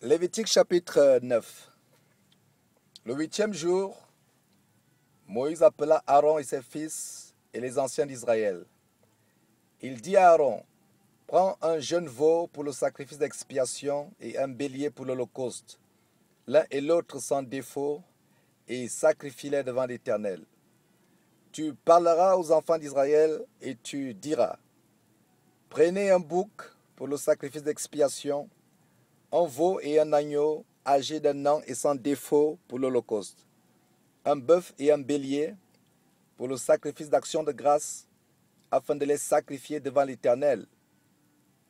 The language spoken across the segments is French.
Lévitique chapitre 9. Le 8e jour, Moïse appela Aaron et ses fils et les anciens d'Israël. Il dit à Aaron, prends un jeune veau pour le sacrifice d'expiation et un bélier pour l'holocauste, l'un et l'autre sans défaut, et sacrifie-les devant l'Éternel. Tu parleras aux enfants d'Israël et tu diras, prenez un bouc pour le sacrifice d'expiation, un veau et un agneau âgés d'un an et sans défaut pour l'holocauste, un bœuf et un bélier pour le sacrifice d'action de grâce, afin de les sacrifier devant l'Éternel,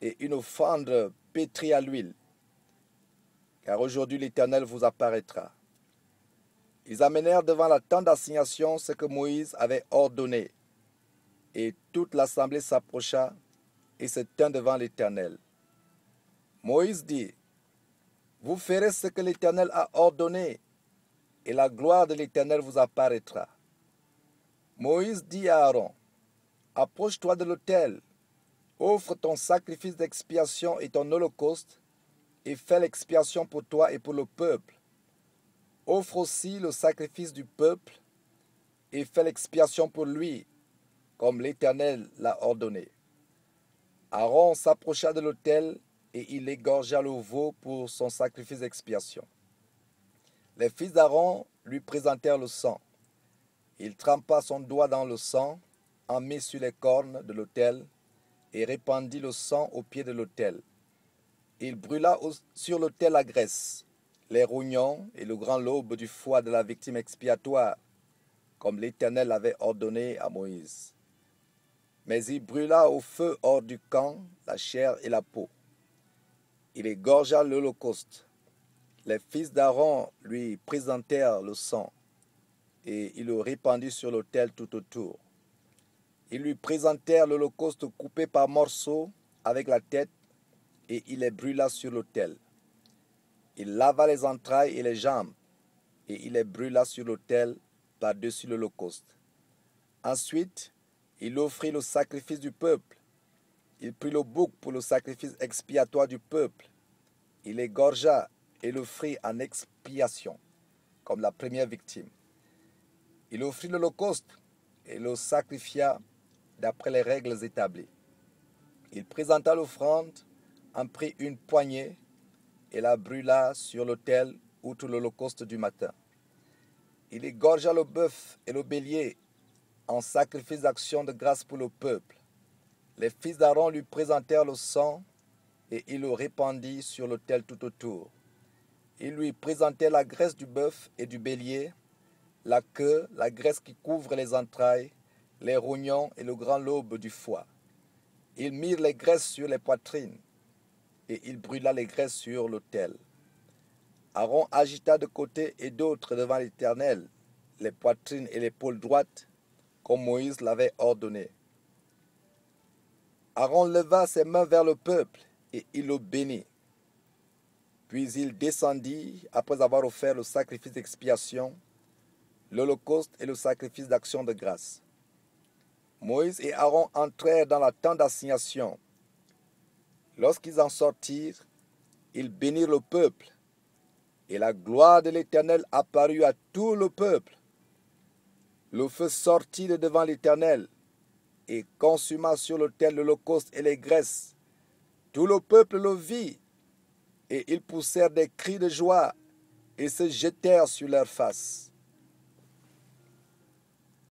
et une offrande pétrie à l'huile, car aujourd'hui l'Éternel vous apparaîtra. Ils amenèrent devant la tente d'assignation ce que Moïse avait ordonné, et toute l'assemblée s'approcha et se tint devant l'Éternel. Moïse dit, vous ferez ce que l'Éternel a ordonné, et la gloire de l'Éternel vous apparaîtra. Moïse dit à Aaron, approche-toi de l'autel, offre ton sacrifice d'expiation et ton holocauste, et fais l'expiation pour toi et pour le peuple. Offre aussi le sacrifice du peuple, et fais l'expiation pour lui, comme l'Éternel l'a ordonné. Aaron s'approcha de l'autel, et il égorgea le veau pour son sacrifice d'expiation. Les fils d'Aaron lui présentèrent le sang. Il trempa son doigt dans le sang, en mit sur les cornes de l'autel, et répandit le sang au pied de l'autel. Il brûla sur l'autel la graisse, les rognons et le grand lobe du foie de la victime expiatoire, comme l'Éternel l'avait ordonné à Moïse. Mais il brûla au feu hors du camp la chair et la peau. Il égorgea l'holocauste. Les fils d'Aaron lui présentèrent le sang, et il le répandit sur l'autel tout autour. Ils lui présentèrent l'holocauste coupé par morceaux avec la tête, et il les brûla sur l'autel. Il lava les entrailles et les jambes, et il les brûla sur l'autel par-dessus l'holocauste. Ensuite, il offrit le sacrifice du peuple. Il prit le bouc pour le sacrifice expiatoire du peuple. Il égorgea et l'offrit en expiation, comme la première victime. Il offrit l'holocauste et le sacrifia d'après les règles établies. Il présenta l'offrande, en prit une poignée et la brûla sur l'autel outre l'holocauste du matin. Il égorgea le bœuf et le bélier en sacrifice d'action de grâce pour le peuple. Les fils d'Aaron lui présentèrent le sang et il le répandit sur l'autel tout autour. Il lui présentait la graisse du bœuf et du bélier, la queue, la graisse qui couvre les entrailles, les rognons et le grand lobe du foie. Ils mirent les graisses sur les poitrines, et il brûla les graisses sur l'autel. Aaron agita de côté et d'autre devant l'Éternel les poitrines et l'épaule droite, comme Moïse l'avait ordonné. Aaron leva ses mains vers le peuple, et il le bénit. Puis il descendit, après avoir offert le sacrifice d'expiation, l'holocauste et le sacrifice d'action de grâce. Moïse et Aaron entrèrent dans la tente d'assignation. Lorsqu'ils en sortirent, ils bénirent le peuple, et la gloire de l'Éternel apparut à tout le peuple. Le feu sortit de devant l'Éternel, et consuma sur l'autel l'holocauste et les graisses. Tout le peuple le vit, et ils poussèrent des cris de joie, et se jetèrent sur leurs faces.